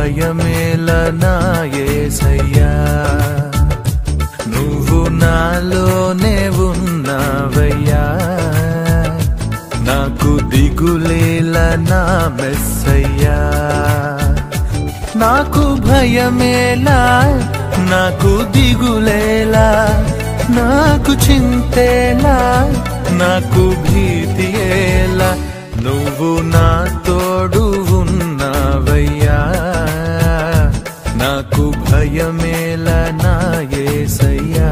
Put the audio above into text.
భయమేల నా యేసయ్యా, నువ్వు నాలోనే ఉన్నావయ్యా, నాకు దిగులేల నా మెస్సయ్యా. నాకు భయమేలా, నాకు దిగులేలా, నాకు చింతేలా, నాకు భీతియేలా, నువ్వు నా తోడు ఉన్నావయ్యా, నాకు భయమేలా నా యేసయ్యా.